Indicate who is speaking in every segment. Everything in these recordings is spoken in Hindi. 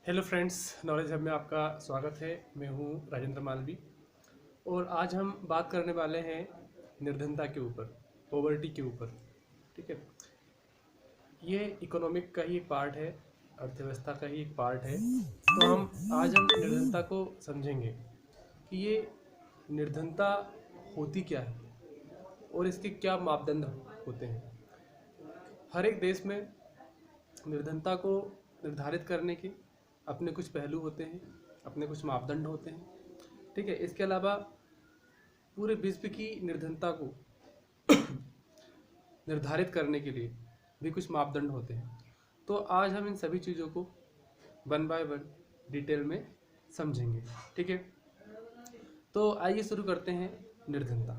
Speaker 1: हेलो फ्रेंड्स, नॉलेज हब में आपका स्वागत है। मैं हूं राजेंद्र मालवी और आज हम बात करने वाले हैं निर्धनता के ऊपर, पॉवर्टी के ऊपर। ठीक है, ये इकोनॉमिक का ही एक पार्ट है, अर्थव्यवस्था का ही एक पार्ट है। तो आज हम निर्धनता को समझेंगे कि ये निर्धनता होती क्या है और इसके क्या मापदंड होते हैं। हर एक देश में निर्धनता को निर्धारित करने के अपने कुछ पहलू होते हैं, अपने कुछ मापदंड होते हैं। ठीक है, इसके अलावा पूरे विश्व की निर्धनता को निर्धारित करने के लिए भी कुछ मापदंड होते हैं। तो आज हम इन सभी चीज़ों को वन बाय वन डिटेल में समझेंगे। ठीक है, तो आइए शुरू करते हैं निर्धनता।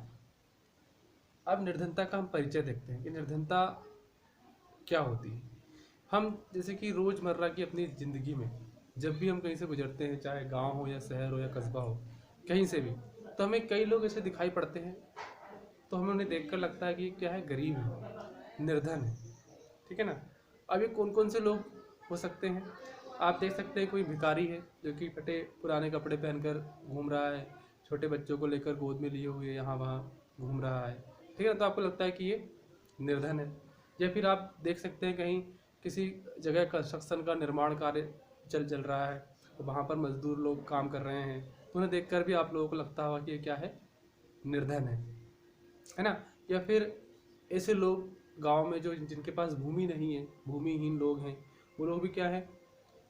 Speaker 1: अब निर्धनता का हम परिचय देखते हैं कि निर्धनता क्या होती है। हम जैसे कि रोज़मर्रा की अपनी ज़िंदगी में जब भी हम कहीं से गुजरते हैं, चाहे गांव हो या शहर हो या कस्बा हो, कहीं से भी, तो हमें कई लोग ऐसे दिखाई पड़ते हैं। तो हमें उन्हें देखकर लगता है कि ये क्या है, गरीब है, निर्धन है। ठीक है ना। अब ये कौन कौन से लोग हो सकते हैं? आप देख सकते हैं कोई भिखारी है जो कि फटे पुराने कपड़े पहनकर घूम रहा है, छोटे बच्चों को लेकर गोद में लिए हुए यहाँ वहाँ घूम रहा है। ठीक है ना, तो आपको लगता है कि ये निर्धन है। या फिर आप देख सकते हैं कहीं किसी जगह कंस्ट्रक्शन का निर्माण कार्य चल रहा है, तो वहाँ पर मजदूर लोग काम कर रहे हैं, तो उन्हें देखकर भी आप लोगों को लगता होगा कि ये क्या है, निर्धन है ना। या फिर ऐसे लोग गांव में जो जिनके पास भूमि नहीं है, भूमिहीन लोग हैं, वो लोग भी क्या है,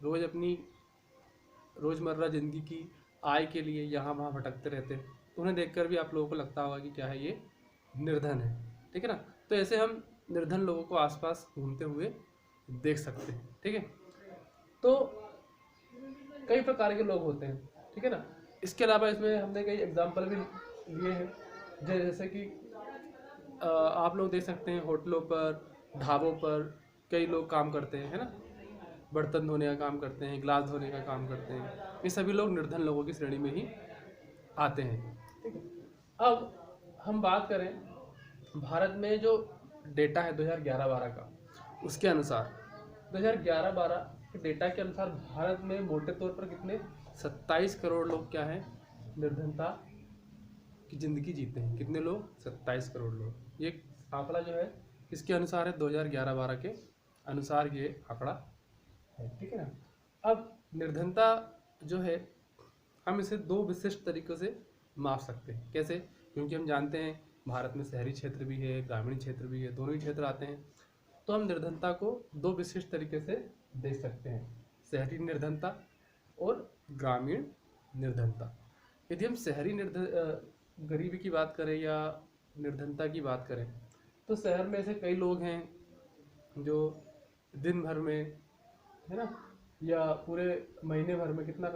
Speaker 1: रोज़ अपनी रोज़मर्रा ज़िंदगी की आय के लिए यहाँ वहाँ भटकते रहते हैं। तो उन्हें देखकर भी आप लोगों को लगता होगा कि क्या है, ये निर्धन है। ठीक है ना। तो ऐसे हम निर्धन लोगों को आसपास घूमते हुए देख सकते हैं। ठीक है, तो कई प्रकार के लोग होते हैं। ठीक है ना। इसके अलावा इसमें हमने कई एग्जाम्पल भी लिए हैं, जैसे कि आप लोग देख सकते हैं होटलों पर, ढाबों पर कई लोग काम करते हैं, है ना। बर्तन धोने का काम करते हैं, गिलास धोने का काम करते हैं। ये सभी लोग निर्धन लोगों की श्रेणी में ही आते हैं। ठीक है, अब हम बात करें भारत में जो डेटा है 2011-12 का, उसके अनुसार 2011-12 के डेटा के अनुसार भारत में मोटे तौर पर कितने 27 करोड़ लोग क्या हैं, निर्धनता की ज़िंदगी जीते हैं। कितने लोग? 27 करोड़ लोग। ये आंकड़ा जो है किसके अनुसार है? 2011-12 के अनुसार ये आंकड़ा है। ठीक है ना। अब निर्धनता जो है, हम इसे दो विशिष्ट तरीक़ों से माप सकते हैं। कैसे? क्योंकि हम जानते हैं भारत में शहरी क्षेत्र भी है, ग्रामीण क्षेत्र भी है, दोनों ही क्षेत्र आते हैं। तो हम निर्धनता को दो विशिष्ट तरीके से देख सकते हैं, शहरी निर्धनता और ग्रामीण निर्धनता। यदि हम शहरी गरीबी की बात करें या निर्धनता की बात करें, तो शहर में ऐसे कई लोग हैं जो दिन भर में, है ना, या पूरे महीने भर में कितना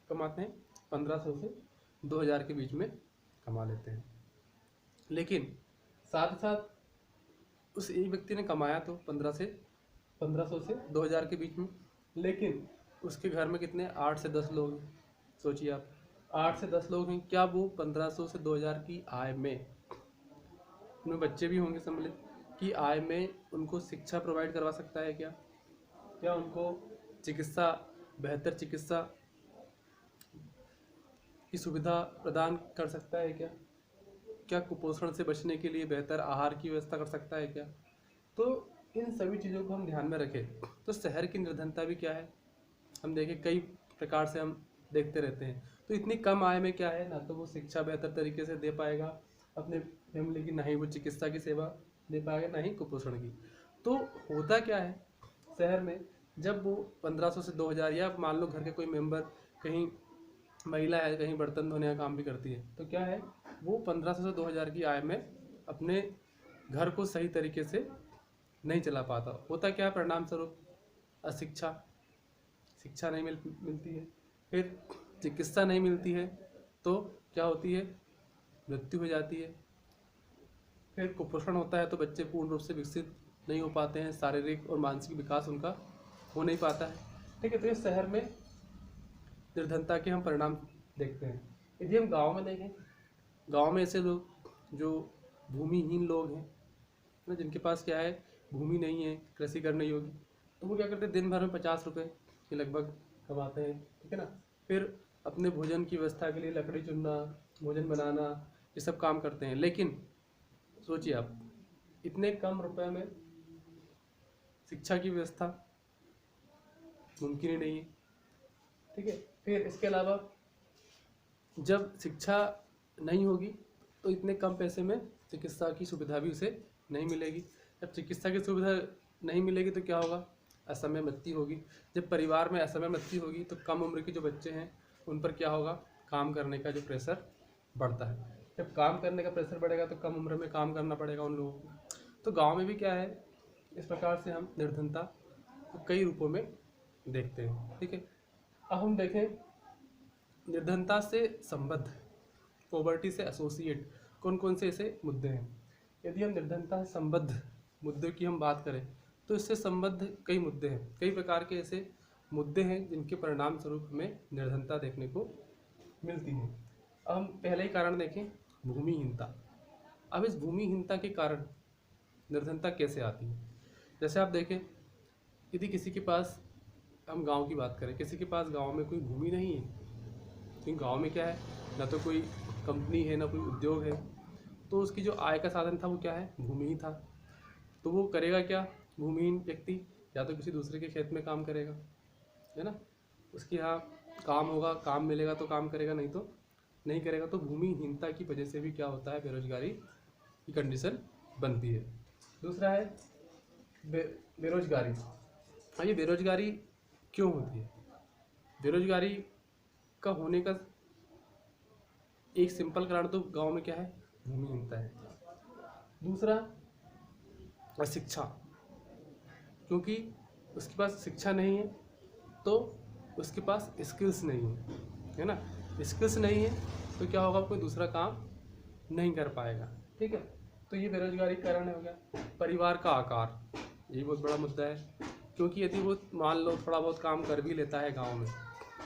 Speaker 1: कमाते हैं, 1500 से 2000 के बीच में कमा लेते हैं। लेकिन साथ ही साथ उस एक व्यक्ति ने कमाया तो 1500 से 2000 के बीच में, लेकिन उसके घर में कितने, 8 से 10 लोग हैं। सोचिए आप, 8 से 10 लोग हैं, क्या वो 1500 से 2000 की आय में, उनमें बच्चे भी होंगे सम्मिलित, की आय में उनको शिक्षा प्रोवाइड करवा सकता है क्या? क्या उनको चिकित्सा, बेहतर चिकित्सा की सुविधा प्रदान कर सकता है क्या? क्या कुपोषण से बचने के लिए बेहतर आहार की व्यवस्था कर सकता है क्या? तो इन सभी चीज़ों को हम ध्यान में रखें तो शहर की निर्धनता भी क्या है, हम देखें कई प्रकार से हम देखते रहते हैं। तो इतनी कम आय में क्या है, ना तो वो शिक्षा बेहतर तरीके से दे पाएगा अपने फैमिली की, ना ही वो चिकित्सा की सेवा दे पाएगा, ना ही कुपोषण की। तो होता क्या है शहर में, जब वो 1500 से 2000, या मान लो घर के कोई मेंबर, कहीं महिला है, कहीं बर्तन धोने का काम भी करती है, तो क्या है, वो 1500 से 2000 की आय में अपने घर को सही तरीके से नहीं चला पाता। होता क्या है परिणाम स्वरूप? अशिक्षा, शिक्षा नहीं मिलती है, फिर चिकित्सा नहीं मिलती है, तो क्या होती है, मृत्यु हो जाती है। फिर कुपोषण होता है तो बच्चे पूर्ण रूप से विकसित नहीं हो पाते हैं, शारीरिक और मानसिक विकास उनका हो नहीं पाता है। ठीक है, तो ये शहर में निर्धनता के हम परिणाम देखते हैं। यदि हम गांव में देखें, गांव में ऐसे लोग जो भूमिहीन लोग हैं ना, जिनके पास क्या है, भूमि नहीं है कृषि करने योग्य, तो वो क्या करते हैं, दिन भर में 50 रुपये के लगभग कमाते हैं, ठीक है ना। फिर अपने भोजन की व्यवस्था के लिए लकड़ी चुनना, भोजन बनाना, ये सब काम करते हैं। लेकिन सोचिए आप, इतने कम रुपए में शिक्षा की व्यवस्था मुमकिन ही नहीं है, ठीक है। फिर इसके अलावा जब शिक्षा नहीं होगी तो इतने कम पैसे में चिकित्सा की सुविधा भी उसे नहीं मिलेगी। जब चिकित्सा की सुविधा नहीं मिलेगी तो क्या होगा, असमय मृत्यु होगी। जब परिवार में असमय मृत्यु होगी तो कम उम्र के जो बच्चे हैं उन पर क्या होगा, काम करने का जो प्रेशर बढ़ता है। जब काम करने का प्रेशर बढ़ेगा तो कम उम्र में काम करना पड़ेगा उन लोगों को। तो गांव में भी क्या है, इस प्रकार से हम निर्धनता को कई रूपों में देखते हैं, ठीक है। अब हम देखें निर्धनता से संबद्ध, पॉवर्टी से एसोसिएट कौन कौन से ऐसे मुद्दे हैं। यदि हम निर्धनता से संबद्ध मुद्दों की हम बात करें तो इससे संबद्ध कई मुद्दे हैं, कई प्रकार के ऐसे मुद्दे हैं जिनके परिणाम स्वरूप हमें निर्धनता देखने को मिलती है। अब हम पहले ही कारण देखें, भूमिहीनता। अब इस भूमिहीनता के कारण निर्धनता कैसे आती है। जैसे आप देखें, यदि किसी के पास, हम गांव की बात करें, किसी के पास गांव में कोई भूमि नहीं है, क्योंकि गांव में क्या है, ना तो कोई कंपनी है ना कोई उद्योग है, तो उसकी जो आय का साधन था वो क्या है, भूमि ही था। तो वो करेगा क्या, भूमिहीन व्यक्ति या तो किसी दूसरे के खेत में काम करेगा, है ना, उसके यहाँ काम होगा, काम मिलेगा तो काम करेगा, नहीं तो नहीं करेगा। तो भूमिहीनता की वजह से भी क्या होता है, बेरोजगारी की कंडीशन बनती है। दूसरा है बेरोजगारी। हाँ, ये बेरोजगारी क्यों होती है, बेरोजगारी का होने का एक सिंपल कारण तो गांव में क्या है, भूमिहीनता है। दूसरा अशिक्षा, क्योंकि उसके पास शिक्षा नहीं है तो उसके पास स्किल्स नहीं है ना, स्किल्स नहीं है तो क्या होगा, कोई दूसरा काम नहीं कर पाएगा, ठीक है। तो ये बेरोजगारी का कारण हो गया। परिवार का आकार, ये बहुत बड़ा मुद्दा है, क्योंकि यदि वो मान लो थोड़ा बहुत काम कर भी लेता है गांव में,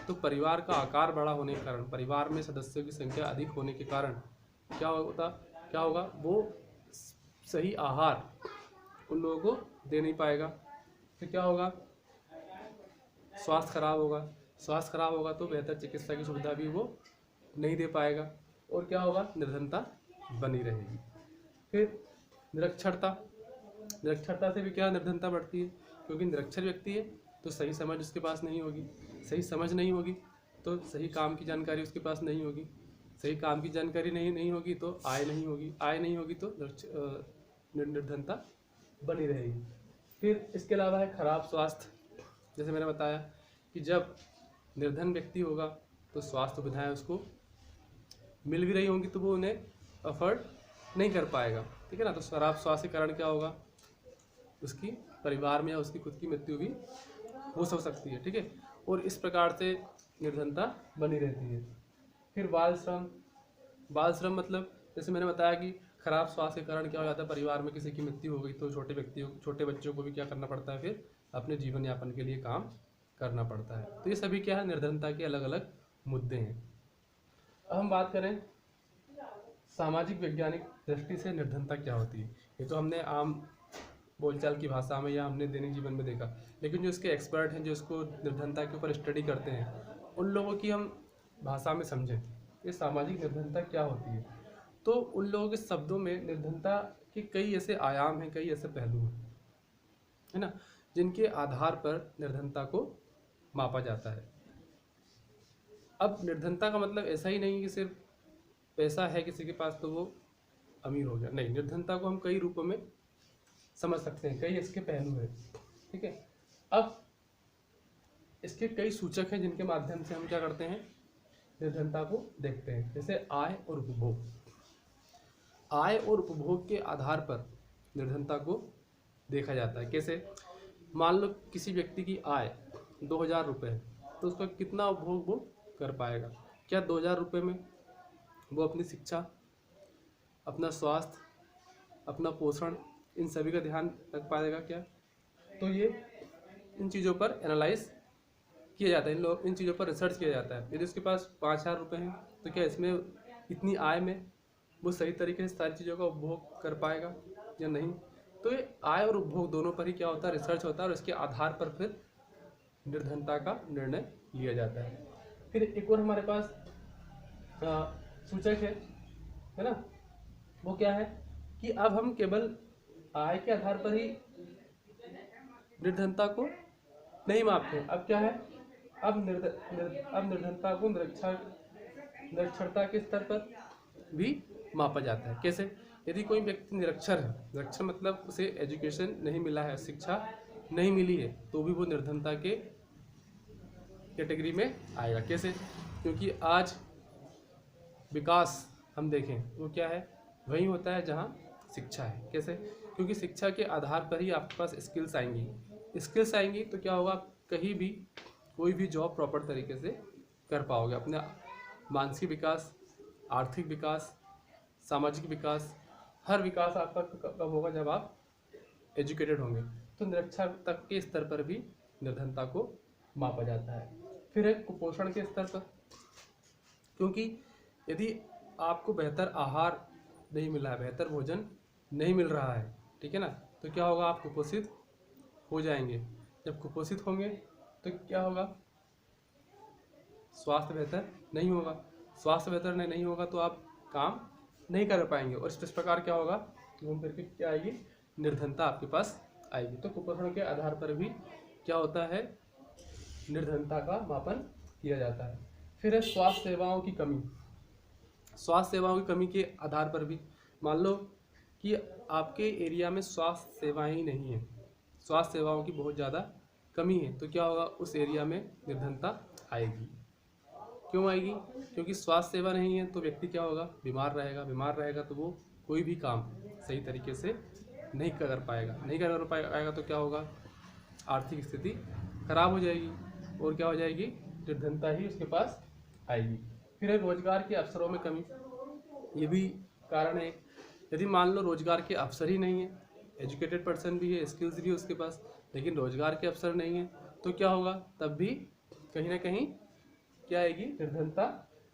Speaker 1: तो परिवार का आकार बड़ा होने के कारण, परिवार में सदस्यों की संख्या अधिक होने के कारण क्या होगा, वो सही आहार उन लोगों को दे नहीं पाएगा। फिर क्या होगा, स्वास्थ्य खराब होगा, स्वास्थ्य खराब होगा तो बेहतर चिकित्सा की सुविधा भी वो नहीं दे पाएगा, और क्या होगा, निर्धनता बनी रहेगी। फिर निरक्षरता, निरक्षरता से भी क्या निर्धनता बढ़ती है, क्योंकि निरक्षर व्यक्ति है तो सही समझ उसके पास नहीं होगी, सही समझ नहीं होगी तो सही काम की जानकारी उसके पास नहीं होगी, सही काम की जानकारी नहीं होगी तो आय नहीं होगी, आय नहीं होगी तो निर्धनता बनी रहेगी। फिर इसके अलावा है खराब स्वास्थ्य। जैसे मैंने बताया कि जब निर्धन व्यक्ति होगा तो स्वास्थ्य सुविधाएं उसको मिल भी रही होंगी तो वो उन्हें अफोर्ड नहीं कर पाएगा, ठीक है ना। तो खराब स्वास्थ्य के कारण क्या होगा, उसकी परिवार में या उसकी खुद की मृत्यु भी हो सकती है, ठीक है। और इस प्रकार से निर्धनता बनी रहती है। फिर बाल श्रम, बाल श्रम मतलब जैसे मैंने बताया कि खराब स्वास्थ्य के कारण क्या हो जाता है, परिवार में किसी की मृत्यु हो गई तो छोटे बच्चों को भी क्या करना पड़ता है, फिर अपने जीवन यापन के लिए काम करना पड़ता है। तो ये सभी क्या है, निर्धनता के अलग अलग मुद्दे हैं। अब हम बात करें सामाजिक वैज्ञानिक दृष्टि से निर्धनता क्या होती है। ये तो हमने आम बोलचाल की भाषा में या हमने दैनिक जीवन में देखा, लेकिन जो इसके एक्सपर्ट हैं, जो इसको निर्धनता के ऊपर स्टडी करते हैं, उन लोगों की हम भाषा में समझें ये सामाजिक निर्धनता क्या होती है, तो उन लोगों के शब्दों में निर्धनता के कई ऐसे आयाम हैं, कई ऐसे पहलू हैं, है ना, जिनके आधार पर निर्धनता को मापा जाता है। अब निर्धनता का मतलब ऐसा ही नहीं कि सिर्फ पैसा है किसी के पास तो वो अमीर हो गया, नहीं, निर्धनता को हम कई रूपों में समझ सकते हैं, कई इसके पहलू हैं, ठीक है। अब इसके कई सूचक हैं जिनके माध्यम से हम क्या करते हैं, निर्धनता को देखते हैं। जैसे आय और उपभोग, आय और उपभोग के आधार पर निर्धनता को देखा जाता है। कैसे, मान लो किसी व्यक्ति की आय 2000 रुपये है तो उसका कितना उपभोग वो कर पाएगा, क्या 2000 रुपये में वो अपनी शिक्षा, अपना स्वास्थ्य, अपना पोषण, इन सभी का ध्यान रख पाएगा क्या। तो ये इन चीज़ों पर एनालाइज किया जाता है, इन चीज़ों पर रिसर्च किया जाता है। यदि उसके पास 5000 रुपये हैं तो क्या इसमें इतनी आय में वो सही तरीके से सारी चीज़ों का उपभोग कर पाएगा या नहीं। तो ये आय और उपभोग दोनों पर ही क्या होता है, रिसर्च होता है, और इसके आधार पर फिर निर्धनता का निर्णय लिया जाता है। फिर एक और हमारे पास सूचक है ना, वो क्या है कि अब हम केवल आय के आधार पर ही निर्धनता को नहीं मापते। अब क्या है, अब निर्धनता को निरक्षरता के स्तर पर भी मापा जाता है। कैसे? यदि कोई व्यक्ति निरक्षर है, निरक्षर मतलब उसे एजुकेशन नहीं मिला है, शिक्षा नहीं मिली है, तो भी वो निर्धनता के कैटेगरी में आएगा। कैसे? क्योंकि आज विकास हम देखें वो क्या है, वही होता है जहाँ शिक्षा है। कैसे? क्योंकि शिक्षा के आधार पर ही आपके पास स्किल्स आएंगी। स्किल्स आएंगी तो क्या होगा, आप कहीं भी कोई भी जॉब प्रॉपर तरीके से कर पाओगे। अपना मानसिक विकास, आर्थिक विकास, सामाजिक विकास, हर विकास आपका कब होगा, जब आप एजुकेटेड होंगे। तो निरक्षर तक के स्तर पर भी निर्धनता को मापा जाता है। फिर है कुपोषण के स्तर पर, क्योंकि यदि आपको बेहतर आहार नहीं मिला है, बेहतर भोजन नहीं मिल रहा है, ठीक है ना, तो क्या होगा, आप कुपोषित हो जाएंगे। जब कुपोषित होंगे तो क्या होगा, स्वास्थ्य बेहतर नहीं होगा। स्वास्थ्य बेहतर नहीं होगा तो आप काम नहीं कर पाएंगे, और इस प्रकार क्या होगा, घूम फिर के क्या आएगी, निर्धनता आपके पास आएगी। तो कुपोषण के आधार पर भी क्या होता है, निर्धनता का मापन किया जाता है। फिर है स्वास्थ्य सेवाओं की कमी। स्वास्थ्य सेवाओं की कमी के आधार पर भी, मान लो कि आपके एरिया में स्वास्थ्य सेवाएं ही नहीं है, स्वास्थ्य सेवाओं की बहुत ज़्यादा कमी है, तो क्या होगा, उस एरिया में निर्धनता आएगी। क्यों आएगी? क्योंकि स्वास्थ्य सेवा नहीं है तो व्यक्ति क्या होगा, बीमार रहेगा। बीमार रहेगा तो वो कोई भी काम सही तरीके से नहीं कर पाएगा तो क्या होगा, आर्थिक स्थिति खराब हो जाएगी, और क्या हो जाएगी, निर्धनता ही उसके पास आएगी। फिर है रोजगार के अवसरों में कमी। ये भी कारण है। यदि मान लो रोजगार के अवसर ही नहीं है, एजुकेटेड पर्सन भी है, स्किल्स भी है उसके पास, लेकिन रोजगार के अवसर नहीं है, तो क्या होगा, तब भी कहीं ना कहीं क्या आएगी, निर्धनता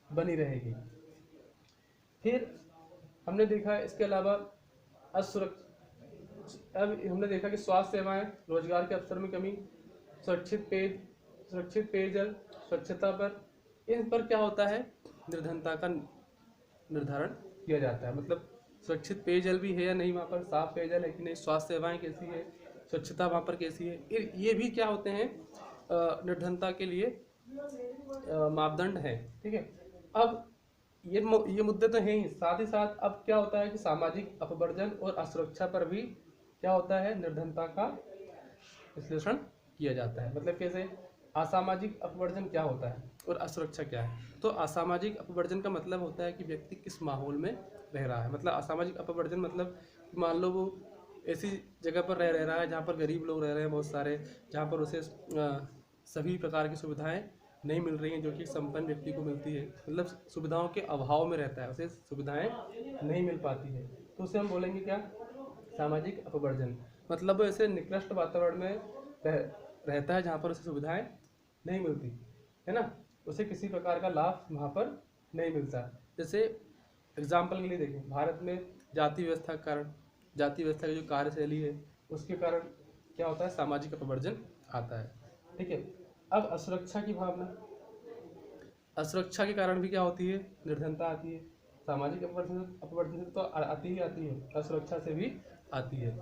Speaker 1: बनी रहेगी। फिर हमने देखा इसके अलावा अब हमने देखा कि स्वास्थ्य सेवाएं, रोजगार के अवसर में कमी, सुरक्षित पेयजल, स्वच्छता पर, इन पर क्या होता है, निर्धनता का निर्धारण किया जाता है। मतलब सुरक्षित पेयजल भी है या नहीं, वहाँ पर साफ पेयजल है कि नहीं, स्वास्थ्य सेवाएं कैसी है, स्वच्छता वहाँ पर कैसी है, ये भी क्या होते हैं, निर्धनता के लिए मापदंड है। ठीक है। अब ये मुद्दे तो हैं ही, साथ ही साथ अब क्या होता है कि सामाजिक अपवर्जन और असुरक्षा पर भी क्या होता है, निर्धनता का विश्लेषण किया जाता है। मतलब कैसे, असामाजिक अपवर्जन क्या होता है और असुरक्षा क्या है। तो असामाजिक अपवर्जन का मतलब होता है कि व्यक्ति किस माहौल में रह रहा है। मतलब असामाजिक अपवर्जन मतलब मान लो वो ऐसी जगह पर रह रहा है जहाँ पर गरीब लोग रह रहे हैं बहुत सारे, जहाँ पर उसे सभी प्रकार की सुविधाएं नहीं मिल रही हैं जो कि संपन्न व्यक्ति को मिलती है। मतलब सुविधाओं के अभाव में रहता है, उसे सुविधाएं नहीं मिल पाती है, तो उसे हम बोलेंगे क्या, सामाजिक अपवर्जन। मतलब वो ऐसे निकृष्ट वातावरण में रहता है जहाँ पर उसे सुविधाएं नहीं मिलती है ना, उसे किसी प्रकार का लाभ वहाँ पर नहीं मिलता। जैसे एग्जाम्पल के लिए देखें, भारत में जाति व्यवस्था के कारण, जाति व्यवस्था की जो कार्यशैली है उसके कारण क्या होता है, सामाजिक अपवर्जन आता है। ठीक है। अब असुरक्षा की भावना, असुरक्षा के कारण भी क्या होती है, निर्धनता आती है। सामाजिक अपवर्जन तो आती है, असुरक्षा से भी आती है।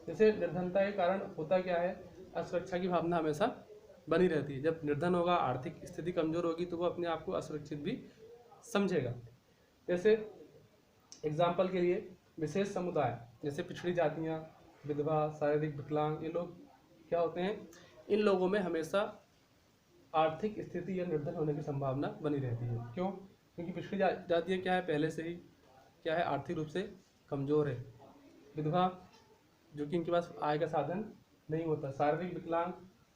Speaker 1: जैसे निर्धनता के कारण होता क्या है, असुरक्षा की भावना हमेशा बनी रहती है। जब निर्धन होगा, आर्थिक स्थिति कमजोर होगी, तो वो अपने आप को असुरक्षित भी समझेगा। जैसे एग्जाम्पल के लिए विशेष समुदाय, जैसे पिछड़ी जातियाँ, विधवा, शारीरिक विकलांग, ये लोग क्या होते हैं, इन लोगों में हमेशा आर्थिक स्थिति या निर्धन होने की संभावना बनी रहती है। क्यों? क्योंकि पिछड़ी जातियाँ क्या है, पहले से ही क्या है, आर्थिक रूप से कमजोर है। विधवा, जो कि इनके पास आय का साधन नहीं होता। शारीरिक विकलांग,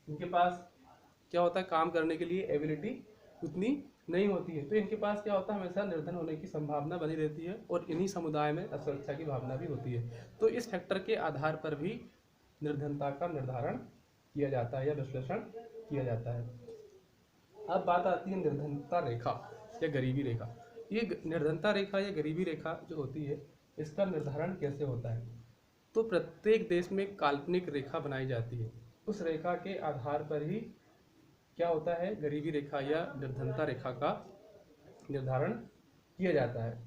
Speaker 1: इनके पास क्या होता है, काम करने के लिए एबिलिटी उतनी नहीं होती है, तो इनके पास क्या होता है, हमेशा निर्धन होने की संभावना बनी रहती है। और इन्हीं समुदाय में असुरक्षा की भावना भी होती है। तो इस फैक्टर के आधार पर भी निर्धनता का निर्धारण किया जाता है या विश्लेषण किया जाता है। अब बात आती है निर्धनता रेखा या गरीबी रेखा। ये निर्धनता रेखा या गरीबी रेखा जो होती है, इसका निर्धारण कैसे होता है। तो प्रत्येक देश में काल्पनिक रेखा बनाई जाती है, उस रेखा के आधार पर ही क्या होता है, गरीबी रेखा या निर्धनता रेखा का निर्धारण किया जाता है।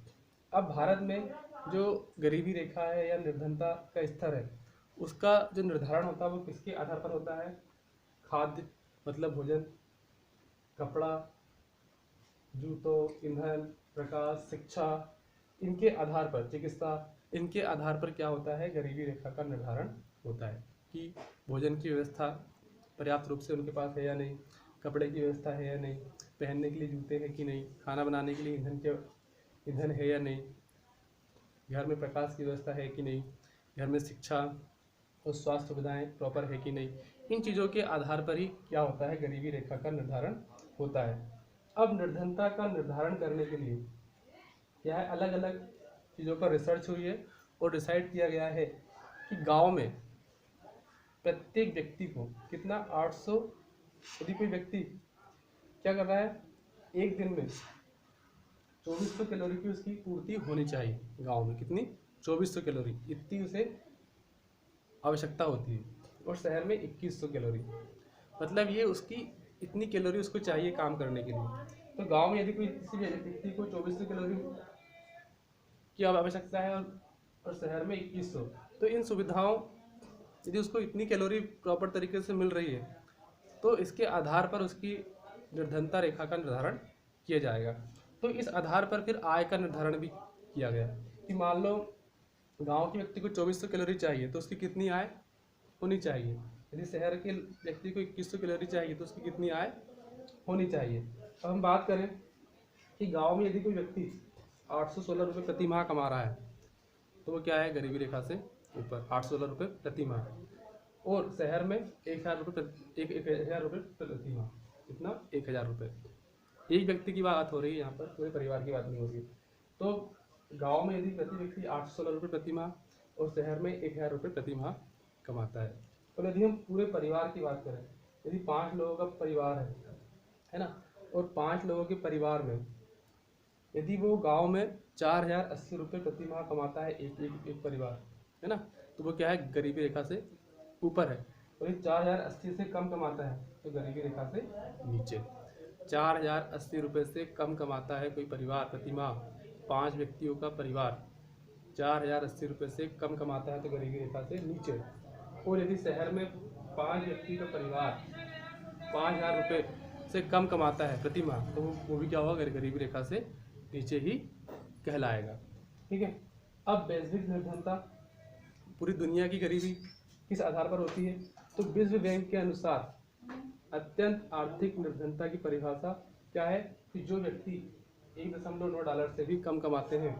Speaker 1: अब भारत में जो गरीबी रेखा है या निर्धनता का स्तर है, उसका जो निर्धारण होता है वो किसके आधार पर होता है? खाद्य मतलब भोजन, कपड़ा, जूतों, ईंधन, प्रकाश, शिक्षा, इनके आधार पर, चिकित्सा, इनके आधार पर क्या होता है, गरीबी रेखा का निर्धारण होता है कि भोजन की व्यवस्था पर्याप्त रूप से उनके पास है या नहीं, कपड़े की व्यवस्था है या नहीं, पहनने के लिए जूते हैं कि नहीं, खाना बनाने के लिए ईंधन है या नहीं, घर में प्रकाश की व्यवस्था है कि नहीं, घर में शिक्षा और स्वास्थ्य सुविधाएं प्रॉपर है कि नहीं। इन चीज़ों के आधार पर ही क्या होता है, गरीबी रेखा का निर्धारण होता है। अब निर्धनता का निर्धारण करने के लिए क्या है, अलग अलग चीज़ों पर रिसर्च हुई है और डिसाइड किया गया है कि गांव में प्रत्येक व्यक्ति को कितना 800, यदि कोई व्यक्ति क्या कर रहा है, एक दिन में 2400 कैलोरी की उसकी पूर्ति होनी चाहिए। गांव में कितनी? 2400 कैलोरी, इतनी उसे आवश्यकता होती है। और शहर में 2100 कैलोरी, मतलब ये उसकी इतनी कैलोरी उसको चाहिए काम करने के लिए। तो गांव में यदि कोई किसी व्यक्ति को 2400 कैलोरी की आवश्यकता है और शहर में 2100, तो इन सुविधाओं यदि उसको इतनी कैलोरी प्रॉपर तरीके से मिल रही है तो इसके आधार पर उसकी निर्धनता रेखा का निर्धारण किया जाएगा। तो इस आधार पर फिर आय का निर्धारण भी किया गया कि मान लो गांव के व्यक्ति को 2400 कैलोरी चाहिए तो उसकी कितनी आय होनी चाहिए, यदि शहर के व्यक्ति को 2100 कैलोरी चाहिए तो उसकी कितनी आय होनी चाहिए। अब हम बात करें कि गांव में यदि कोई व्यक्ति 816 रुपये प्रति माह कमा रहा है तो वो क्या है, गरीबी रेखा से ऊपर, 816 रुपये प्रति माह। और शहर में 1000 रुपये, 1000 रुपये प्रति माह, कितना? 1000 रुपये। एक व्यक्ति की बात हो रही है यहाँ पर, पूरे परिवार की बात नहीं हो रही है। तो गांव में यदि प्रति व्यक्ति 816 रुपये प्रति माह और शहर में 1000 रुपये प्रति माह कमाता है, तो यदि हम पूरे परिवार की बात करें, यदि 5 लोगों का परिवार है ना, और 5 लोगों के परिवार में यदि वो गांव में 4080 रुपये प्रति माह कमाता है एक परिवार, है ना, तो वो क्या है, गरीबी रेखा से ऊपर है। और यदि 4080 से कम कमाता है तो गरीबी रेखा से नीचे। 4080 रुपये से कम कमाता है कोई परिवार प्रति माह, 5 व्यक्तियों का परिवार 4080 रुपये से कम कमाता है तो गरीबी रेखा से नीचे। और यदि शहर में 5 व्यक्ति का परिवार 5000 रुपये से कम कमाता है प्रति माह तो वो भी क्या होगा, गरीबी रेखा से नीचे ही कहलाएगा। ठीक है। अब वैश्विक निर्धनता, पूरी दुनिया की गरीबी किस आधार पर होती है? तो विश्व बैंक के अनुसार अत्यंत आर्थिक निर्धनता की परिभाषा क्या है कि जो व्यक्ति $1.9 से भी कम कमाते हैं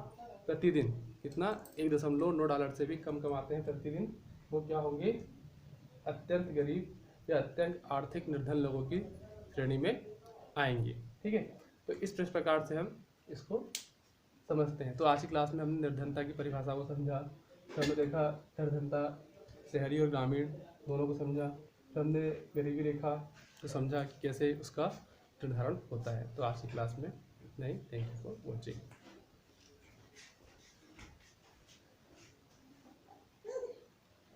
Speaker 1: प्रतिदिन, कितना? $1.9 से भी कम कमाते हैं प्रतिदिन, वो क्या होंगे, अत्यंत गरीब या अत्यंत आर्थिक निर्धन लोगों की श्रेणी में आएंगे। ठीक है। तो इस प्रकार से हम इसको समझते हैं। तो आज की क्लास में हमने निर्धनता की परिभाषा को समझा, फिर हमने देखा निर्धनता शहरी और ग्रामीण दोनों को समझा, फिर हमने गरीबी रेखा को समझा कि कैसे उसका निर्धारण होता है। तो आज की क्लास में इतना ही। Thank you for watching.